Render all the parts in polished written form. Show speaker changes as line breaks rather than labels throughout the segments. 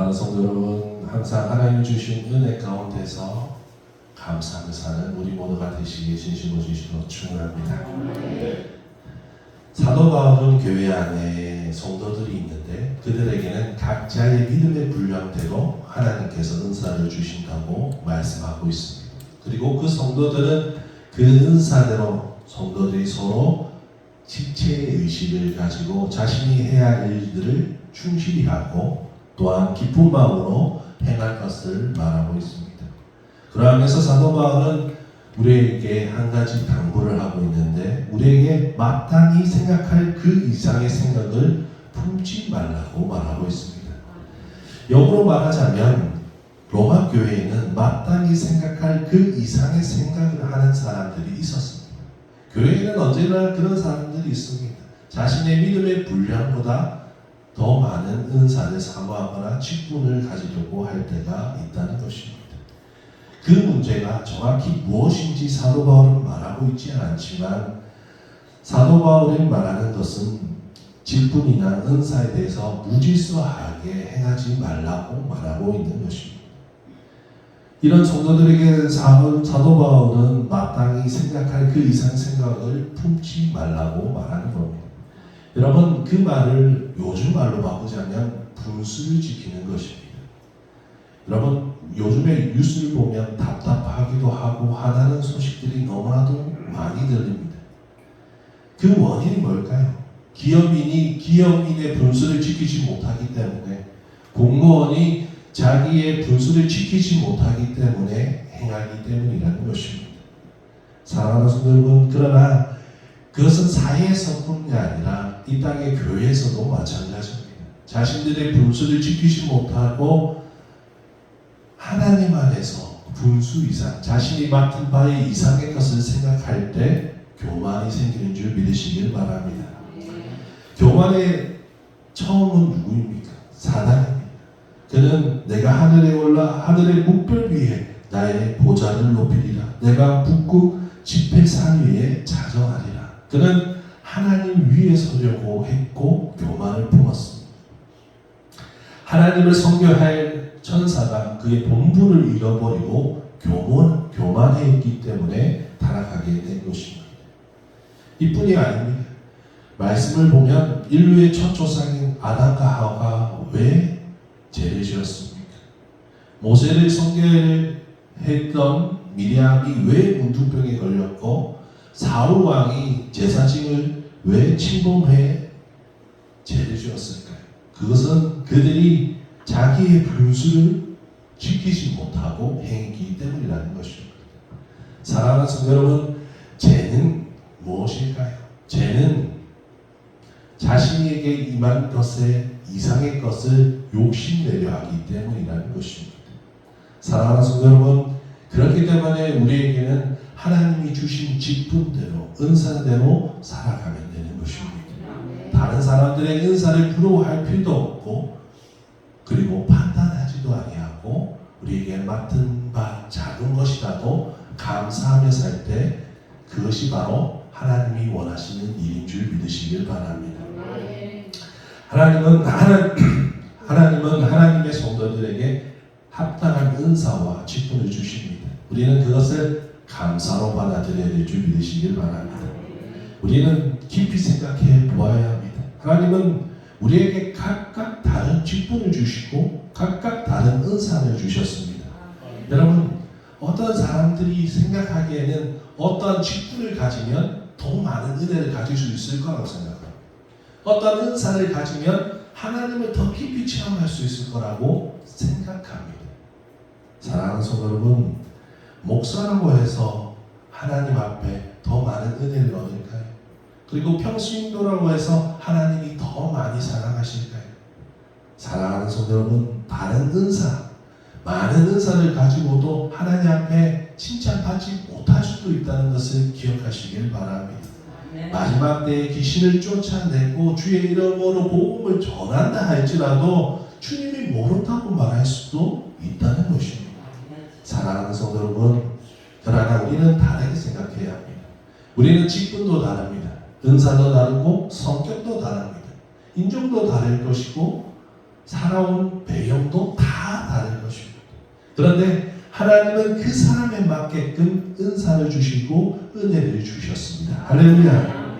사랑하는 성도 여러분, 항상 하나님 주신 은혜 가운데서 감사하며 사는 우리 모두가 되시기에 진심으로 주시로 축원합니다. 사도 바울은 교회 안에 성도들이 있는데 그들에게는 각자의 믿음의 분량대로 하나님께서 은사를 주신다고 말씀하고 있습니다. 그리고 그 성도들은 그 은사대로 성도들이 서로 집체의 의식을 가지고 자신이 해야 할 일들을 충실히 하고 또한 기쁜 마음으로 행할 것을 말하고 있습니다. 그러하면서 사도 바울은 우리에게 한 가지 당부를 하고 있는데 우리에게 마땅히 생각할 그 이상의 생각을 품지 말라고 말하고 있습니다. 영어로 말하자면 로마 교회에는 마땅히 생각할 그 이상의 생각을 하는 사람들이 있었습니다. 교회에는 언제나 그런 사람들이 있습니다. 자신의 믿음의 분량보다 더 많은 은사를 사모하거나 직분을 가지려고 할 때가 있다는 것입니다. 그 문제가 정확히 무엇인지 사도 바울은 말하고 있지 않지만 사도 바울이 말하는 것은 직분이나 은사에 대해서 무질서하게 행하지 말라고 말하고 있는 것입니다. 이런 성도들에게 사도 바울은 마땅히 생각할 그 이상 생각을 품지 말라고 말하는 겁니다. 여러분, 그 말을 요즘 말로 바꾸자면 분수를 지키는 것입니다. 여러분, 요즘에 뉴스를 보면 답답하기도 하고 화나는 소식들이 너무나도 많이 들립니다. 그 원인이 뭘까요? 기업인이 기업인의 분수를 지키지 못하기 때문에, 공무원이 자기의 분수를 지키지 못하기 때문에 행하기 때문이라는 것입니다. 사랑하는 성도 여러분, 그러나 그것은 사회에서뿐이 아니라 이 땅의 교회에서도 마찬가지입니다. 자신들의 분수를 지키지 못하고 하나님 안에서 분수 이상, 자신이 맡은 바의 이상의 것을 생각할 때 교만이 생기는 줄 믿으시길 바랍니다. 교만의 처음은 누구입니까? 사단입니다. 그는 내가 하늘에 올라 하늘의 묵별 위에 나의 보좌를 높이리라. 내가 북극 지폐산 위에 자정하리라. 그는 하나님 위에 서려고 했고 교만을 품었습니다. 하나님을 섬겨할 천사가 그의 본분을 잃어버리고 교만했기 때문에 타락하게 된 것입니다. 이뿐이 아닙니다. 말씀을 보면 인류의 첫 조상인 아담과 하와가 왜 죄를 지었습니까? 모세를 섬겨했던 미리암이 왜 문둥병에 걸렸고 사울 왕이 제사짐을 왜 침범해 죄를 지었을까요? 그것은 그들이 자기의 분수를 지키지 못하고 행했기 때문이라는 것입니다. 사랑하는 성도 여러분, 죄는 무엇일까요? 죄는 자신에게 임한 것에 이상의 것을 욕심내려 하기 때문이라는 것입니다. 사랑하는 성도 여러분, 그렇기 때문에 우리에게는 하나님이 주신 직분대로, 은사대로 살아가면 되는 것입니다. 다른 사람들의 은사를 부러워할 필요도 없고 그리고 판단하지도 아니하고 우리에게 맡은 바 작은 것이라도 감사하며 살 때 그것이 바로 하나님이 원하시는 일인 줄 믿으시길 바랍니다. 하나님은 하나님의 성도들에게 합당한 은사와 직분을 주십니다. 우리는 그것을 감사로 받아들여야 될 줄 믿으시길 바랍니다. 우리는 깊이 생각해 보아야 합니다. 하나님은 우리에게 각각 다른 직분을 주시고 각각 다른 은사를 주셨습니다. 여러분, 어떤 사람들이 생각하기에는 어떤 직분을 가지면 더 많은 은혜를 가질 수 있을 거라고 생각합니다. 어떤 은사를 가지면 하나님을 더 깊이 체험할 수 있을 거라고 생각합니다. 사랑하는 성도 여러분, 목사라고 해서 하나님 앞에 더 많은 은혜를 얻을까요? 그리고 평신도라고 해서 하나님이 더 많이 사랑하실까요? 사랑하는 성도 여러분, 다른 은사, 많은 은사를 가지고도 하나님 앞에 칭찬받지 못할 수도 있다는 것을 기억하시길 바랍니다. 마지막 때에 귀신을 쫓아내고 주의 이름으로 복음을 전한다 할지라도 주님이 모른다고 말할 수도 있다는 것입니다. 사랑하는 성도 여러분, 그러나 우리는 다르게 생각해야 합니다. 우리는 직분도 다릅니다. 은사도 다르고 성격도 다릅니다. 인종도 다를 것이고 살아온 배경도 다 다른 것입니다. 그런데 하나님은 그 사람에 맞게끔 은사를 주시고 은혜를 주셨습니다. 할렐루야.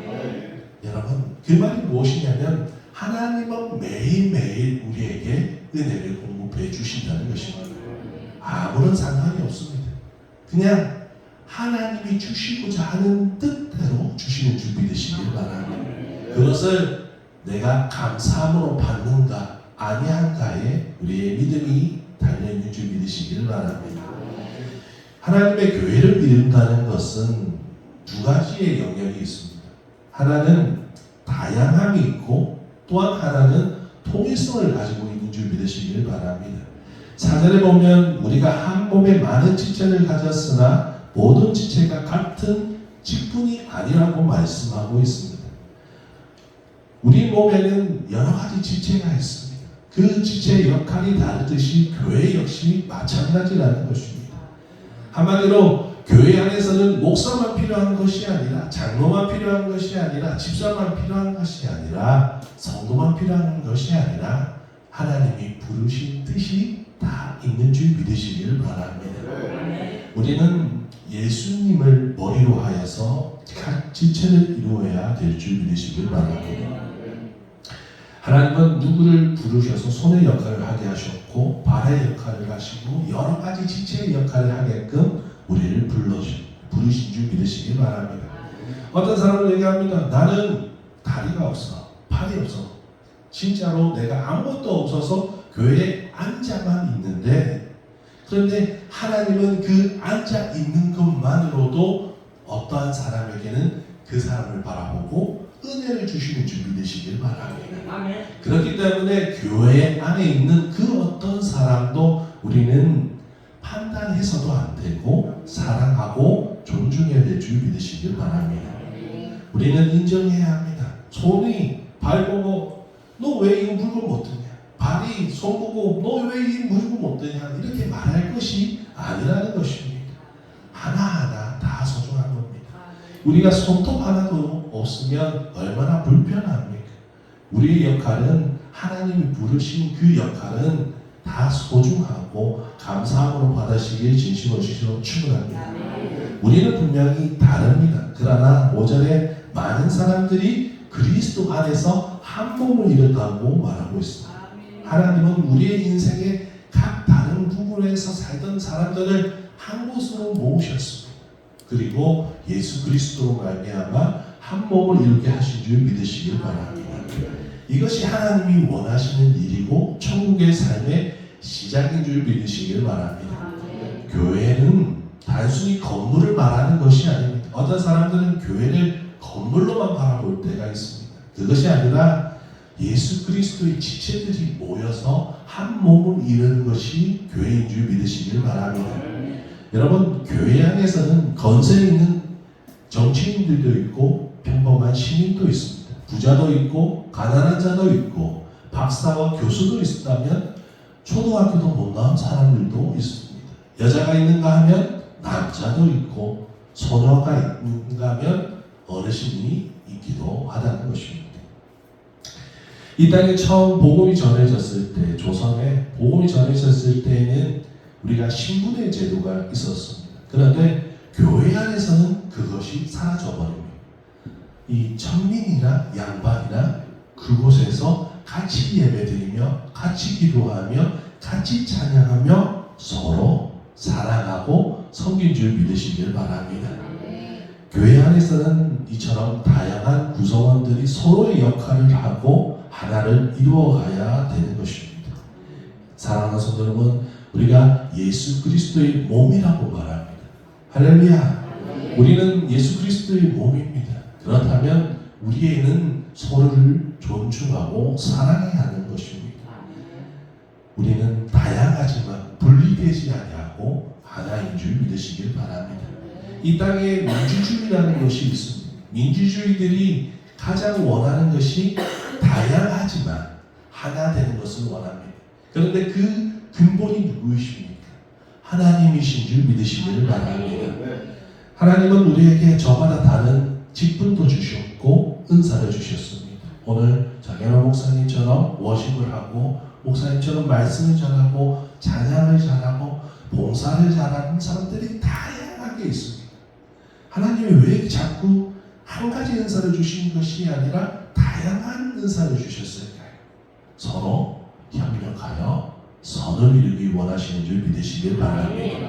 여러분, 그 말이 무엇이냐면 하나님은 매일매일 우리에게 은혜를 공급해 주신다는 것입니다. 아무런 상관이 없습니다. 그냥 하나님이 주시고자 하는 뜻대로 주시는 줄 믿으시길 바랍니다. 그것을 내가 감사함으로 받는가 아니한가에 우리의 믿음이 달려있는 줄 믿으시길 바랍니다. 하나님의 교회를 이룬다는 것은 두 가지의 영역이 있습니다. 하나는 다양함이 있고 또한 하나는 통일성을 가지고 있는 줄 믿으시길 바랍니다. 4절에 보면 우리가 한 몸에 많은 지체를 가졌으나 모든 지체가 같은 직분이 아니라고 말씀하고 있습니다. 우리 몸에는 여러 가지 지체가 있습니다. 그 지체의 역할이 다르듯이 교회 역시 마찬가지라는 것입니다. 한마디로 교회 안에서는 목사만 필요한 것이 아니라 장로만 필요한 것이 아니라 집사만 필요한 것이 아니라 성도만 필요한 것이 아니라 하나님이 부르신 뜻이 다 있는 줄 믿으시기를 바랍니다. 우리는 예수님을 머리로 하여서 각 지체를 이루어야 될 줄 믿으시길 바랍니다. 하나님은 누구를 부르셔서 손의 역할을 하게 하셨고 발의 역할을 하시고 여러 가지 지체의 역할을 하게끔 우리를 부르신 줄 믿으시길 바랍니다. 어떤 사람은 얘기합니다. 나는 다리가 없어, 팔이 없어. 진짜로 내가 아무것도 없어서 교회에 앉아만 있는데, 그런데 하나님은 그 앉아 있는 것만으로도 어떠한 사람에게는 그 사람을 바라보고 은혜를 주시는 줄 믿으시길 바랍니다. 그렇기 때문에 교회 안에 있는 그 어떤 사람도 우리는 판단해서도 안 되고 사랑하고 존중해야 될 줄 믿으시길 바랍니다. 우리는 인정해야 합니다. 손이 발 보고 너 왜 이 물건 못 드냐, 발이 손 보고 너 왜 이 물건 못 드냐, 이렇게 말할 것이 아니라는 것입니다. 하나하나 다 소중한 겁니다. 우리가 손톱 하나도 없으면 얼마나 불편합니까? 우리의 역할은, 하나님이 부르신 그 역할은 다 소중하고 감사함으로 받으시기에 진심으로 주시러 축원합니다. 우리는 분명히 다릅니다. 그러나 5절에 많은 사람들이 그리스도 안에서 한 몸을 이뤘다고 말하고 있습니다. 하나님은 우리의 인생의 각 다른 부분에서 살던 사람들을 한 곳으로 모으셨습니다. 그리고 예수 그리스도로 말미암아 한 몸을 이루게 하신 줄 믿으시길 바랍니다. 이것이 하나님이 원하시는 일이고 천국의 삶의 시작인 줄 믿으시길 바랍니다. 교회는 단순히 건물을 말하는 것이 아닙니다. 어떤 사람들은 교회를 건물로만 바라볼 때가 있습니다. 그것이 아니라 예수 그리스도의 지체들이 모여서 한 몸을 이루는 것이 교회인 줄 믿으시길 바랍니다. 여러분, 교회 안에서는 건세 있는 정치인들도 있고 평범한 시민도 있습니다. 부자도 있고 가난한 자도 있고 박사와 교수도 있다면 초등학교도 못 나온 사람들도 있습니다. 여자가 있는가 하면 남자도 있고 소녀가 있는가 하면 어르신이 있기도 하다는 것입니다. 이 땅에 처음 복음이 전해졌을 때, 조선에 복음이 전해졌을 때에는 우리가 신분의 제도가 있었습니다. 그런데 교회 안에서는 그것이 사라져버립니다. 이 천민이나 양반이나 그곳에서 같이 예배드리며 같이 기도하며 같이 찬양하며 서로 사랑하고 섬긴 줄 믿으시길 바랍니다. 교회 안에서는 이처럼 다양한 구성원들이 서로의 역할을 하고 하나를 이루어가야 되는 것입니다. 사랑하는 성도 여러분, 우리가 예수 그리스도의 몸이라고 말합니다. 할렐루야. 우리는 예수 그리스도의 몸입니다. 그렇다면 우리에는 서로를 존중하고 사랑해야 하는 것입니다. 우리는 다양하지만 분리되지 아니하고 하나인 줄 믿으시길 바랍니다. 이 땅에 민주주의라는 것이 있습니다. 민주주의들이 가장 원하는 것이 다양하지만 하나 되는 것을 원합니다. 그런데 그 근본이 누구이십니까? 하나님이신 줄 믿으시기를 바랍니다. 하나님은 우리에게 저마다 다른 직분도 주셨고 은사를 주셨습니다. 오늘 장현호 목사님처럼 워십을 하고 목사님처럼 말씀을 전하고 찬양을 잘하고 봉사를 잘하는 사람들이 다양하게 있습니다. 하나님이 왜 자꾸 한 가지 은사를 주신 것이 아니라 다양한 은사를 주셨을까요? 서로 협력하여 선을 이루기 원하시는 줄 믿으시길 바랍니다.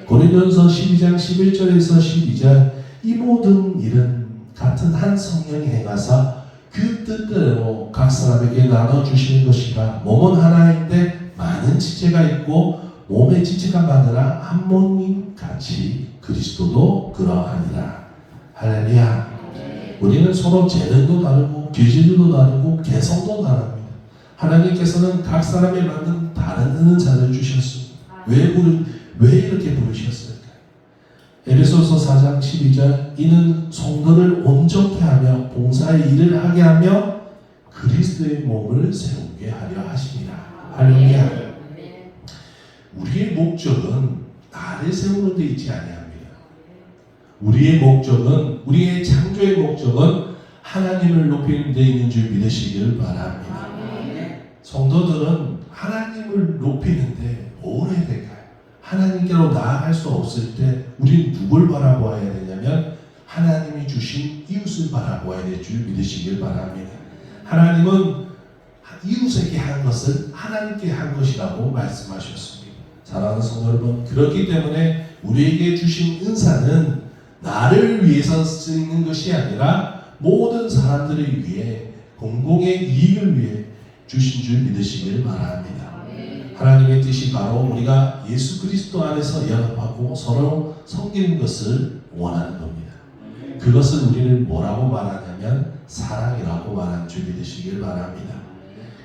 고린도전서 12장 11절에서 12절 이 모든 일은 같은 한 성령이 행하사 그 뜻대로 각 사람에게 나눠주시는 것이라 몸은 하나인데 많은 지체가 있고 몸의 지체가 많으나 한 몸인 같이 그리스도도 그러하니라. 할렐루야. 우리는 서로 재능도 다르고 기질도 다르고 개성도 다릅니다. 하나님께서는 각 사람에 맞는 다른 은사를 주셨습니다. 왜 이렇게 부르셨을까요? 에베소서 4장 12절 이는 성도를 온전케 하며 봉사의 일을 하게 하며 그리스도의 몸을 세우게 하려 하십니다. 할렐루야. 우리의 목적은 나를 세우는 데 있지 아니합니다. 우리의 목적은 우리의 창조의 목적은 하나님을 높이는 데 있는 줄 믿으시기를 바랍니다. 성도들은 하나님을 높이는데 뭘 해야 될까요? 하나님께로 나아갈 수 없을 때 우리는 누굴 바라보아야 되냐면 하나님이 주신 이웃을 바라보아야 될 줄 믿으시길 바랍니다. 하나님은 이웃에게 한 것을 하나님께 한 것이라고 말씀하셨습니다. 사랑하는 성도 여러분, 그렇기 때문에 우리에게 주신 은사는 나를 위해서 쓰이는 것이 아니라 모든 사람들을 위해 공공의 이익을 위해 주신 줄 믿으시길 바랍니다. 하나님의 뜻이 바로 우리가 예수 그리스도 안에서 연합하고 서로 섬기는 것을 원하는 겁니다. 그것을 우리는 뭐라고 말하냐면 사랑이라고 말하는 줄 믿으시길 바랍니다.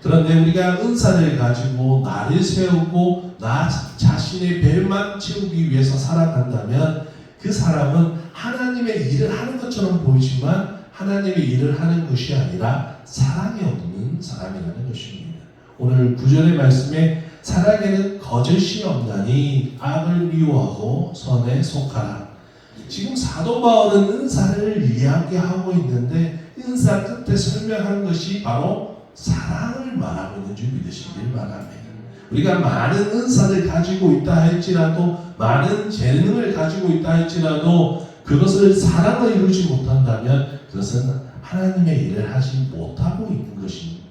그런데 우리가 은사를 가지고 나를 세우고 나 자신의 배만 채우기 위해서 살아간다면 그 사람은 하나님의 일을 하는 것처럼 보이지만 하나님의 일을 하는 것이 아니라 사랑이 없는 사람이라는 것입니다. 오늘 9절의 말씀에 사랑에는 거짓이 없나니 악을 미워하고 선에 속하라. 지금 사도 바울은 은사를 이야기하고 있는데 은사 끝에 설명한 것이 바로 사랑을 말하고 있는 줄 믿으시길 바랍니다. 우리가 많은 은사를 가지고 있다 할지라도 많은 재능을 가지고 있다 할지라도 그것을 사랑을 이루지 못한다면 그것은 하나님의 일을 하지 못하고 있는 것입니다.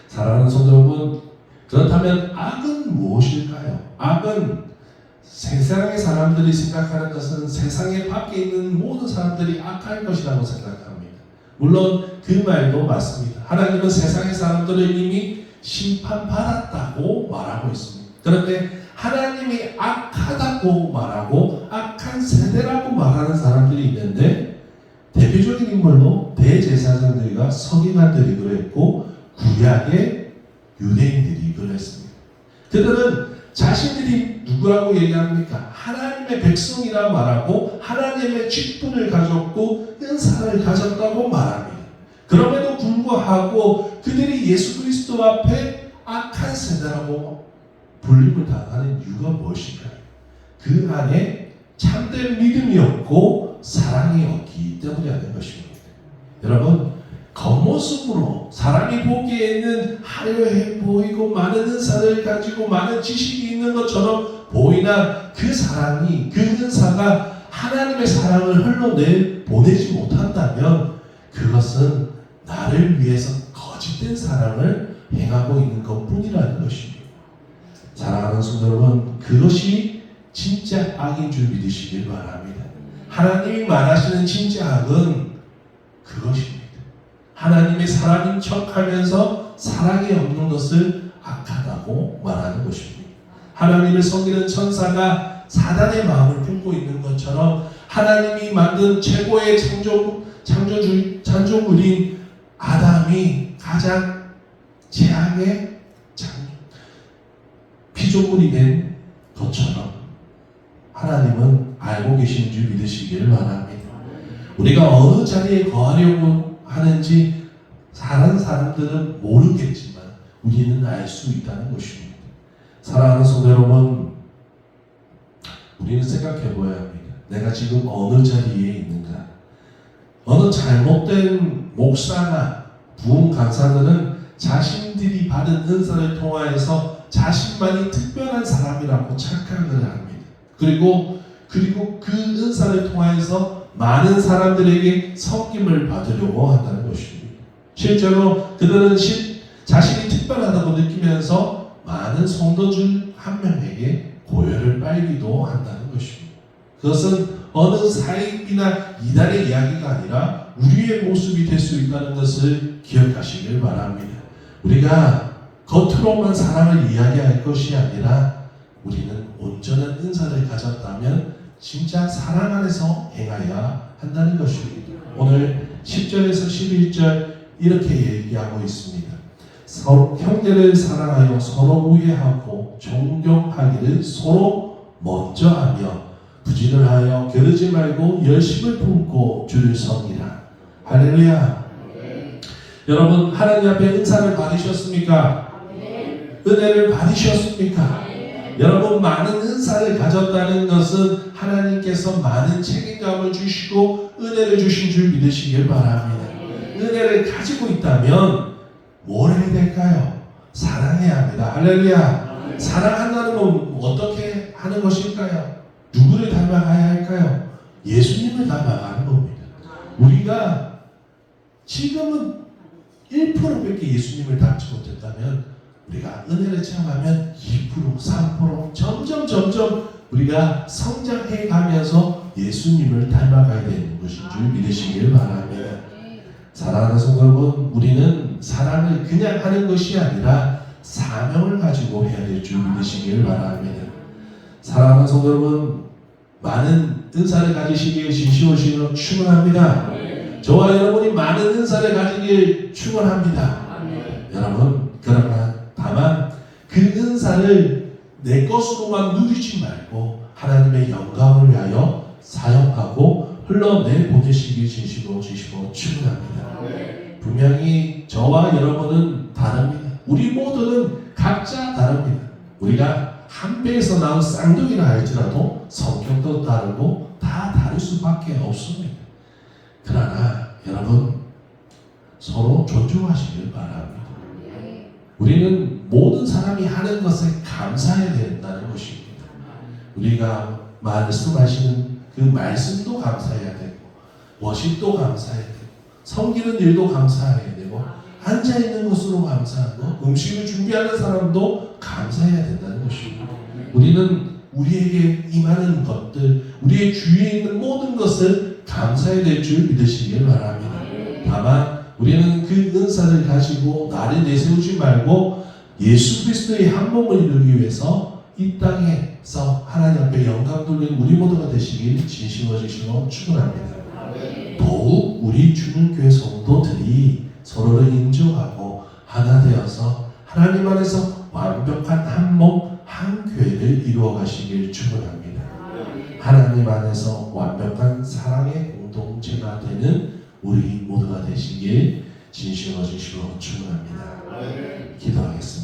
사랑하는 성도 여러분, 그렇다면 악은 무엇일까요? 악은 세상의 사람들이 생각하는 것은 세상에 밖에 있는 모든 사람들이 악할 것이라고 생각합니다. 물론 그 말도 맞습니다. 하나님은 세상의 사람들을 이미 심판받았다고 말하고 있습니다. 그런데 하나님이 악하다고 말하고 악한 세대라고 말하는 사람들이 있는데 대표적인 인물로 대제사장들과 서기관들이 그랬고 구약의 유대인들이 그랬습니다. 그들은 자신들이 누구라고 얘기합니까? 하나님의 백성이라 말하고 하나님의 직분을 가졌고 은사를 가졌다고 말합니다. 그럼에도 불구하고 그들이 예수 그리스도 앞에 악한 세대라고 불림을 당하는 이유가 무엇일까요? 그 안에 참된 믿음이 없고 사랑이 없기 때문이라는 것입니다. 여러분, 겉모습으로 사람이 보기에는 화려해 보이고 많은 은사를 가지고 많은 지식이 있는 것처럼 보이나 그 사랑이, 그 은사가 하나님의 사랑을 흘러보내지 못한다면 그것은 나를 위해서 거짓된 사랑을 행하고 있는 것뿐이라는 것입니다. 사랑하는 성도 여러분, 그것이 진짜 악인 줄 믿으시길 바랍니다. 하나님이 말하시는 진짜 악은 그것입니다. 하나님의 사랑인 척하면서 사랑이 없는 것을 악하다고 말하는 것입니다. 하나님을 섬기는 천사가 사단의 마음을 품고 있는 것처럼 하나님이 만든 최고의 창조물인 아담이 가장 재앙의 피조물이 된 것처럼 하나님은 알고 계신 줄 믿으시기를 바랍니다. 우리가 어느 자리에 거하려고 하는지 다른 사람들은 모르겠지만 우리는 알 수 있다는 것입니다. 사랑하는 성도 여러분, 우리는 생각해 보아야 합니다. 내가 지금 어느 자리에 있는가? 어느 잘못된 목사나 부흥 강사들은 자신들이 받은 은사를 통하여서 자신만이 특별한 사람이라고 착각을 합니다. 그리고 그 은사를 통하여서 많은 사람들에게 섬김을 받으려고 한다는 것입니다. 실제로 그들은 자신이 특별하다고 느끼면서 많은 성도들 한 명에게 고열을 빨기도 한다는 것입니다. 그것은 어느 사입이나 이단의 이야기가 아니라 우리의 모습이 될 수 있다는 것을 기억하시길 바랍니다. 우리가 겉으로만 사랑을 이야기할 것이 아니라 우리는 온전한 은사를 가졌다면 진짜 사랑 안에서 행하여야 한다는 것입니다. 오늘 10절에서 11절 이렇게 얘기하고 있습니다. 서로 형제를 사랑하여 서로 우애하고 존경하기를 서로 먼저 하며 부진을 하여 게으르지 말고 열심을 품고 주를 섬기라. 할렐루야. 여러분 하나님 앞에 은사를 받으셨습니까? 은혜를 받으셨습니까? 여러분 많은 은사를 가졌다는 것은 하나님께서 많은 책임감을 주시고 은혜를 주신 줄 믿으시길 바랍니다. 은혜를 가지고 있다면 뭘 해야 될까요? 사랑해야 합니다. 할렐루야. 사랑한다는 건 어떻게 하는 것일까요? 누구를 닮아가야 할까요? 예수님을 닮아가는 겁니다. 우리가 지금은 1%밖에 예수님을 닮지 못했다면 우리가 은혜를 체험하면 2%, 3% 점점 우리가 성장해 가면서 예수님을 닮아가야 되는 것인 줄 믿으시길 바랍니다. 사랑하는 성도 여러분, 우리는 사랑을 그냥 하는 것이 아니라 사명을 가지고 해야 될 줄 믿으시길 바랍니다. 사랑하는 성도 여러분, 많은 은사를 가지시길 진심으로 축원합니다. 저와 여러분이 많은 은사를 가지길 축원합니다. 여러분, 그러나 다만 그 은사를 내 것으로만 누리지 말고 하나님의 영광을 위하여 사용하고 흘러내보내시길 진심으로 축원합니다. 분명히 저와 여러분은 다릅니다. 우리 모두는 각자 다릅니다. 우리가 한 배에서 나온 쌍둥이라 할지라도 성격도 다르고 다 다를 수밖에 없습니다. 그러나 여러분 서로 존중하시길 바랍니다. 우리는 모든 사람이 하는 것에 감사해야 된다는 것입니다. 우리가 말씀하시는 그 말씀도 감사해야 되고 워십도 감사해야 되고 섬기는 일도 감사해야 되고 앉아있는 것으로 감사하고 음식을 준비하는 사람도 감사해야 된다는 것입니다. 우리는 우리에게 임하는 것들, 우리의 주위에 있는 모든 것을 감사해야 될 줄 믿으시길 바랍니다. 다만 우리는 그 은사를 가지고 나를 내세우지 말고 예수 그리스도의 한 몸을 이루기 위해서 이 땅에서 하나님 앞에 영광 돌리는 우리 모두가 되시길 진심으로 축원합니다. 더욱 우리 주님교회 성도들이 서로를 인정하고 하나 되어서 하나님 안에서 완벽한 한 몸, 한 교회를 이루어 가시길 축원합니다. 하나님 안에서 완벽한 사랑의 공동체가 되는 우리 모두가 되시길 진심으로 축원합니다. 기도하겠습니다.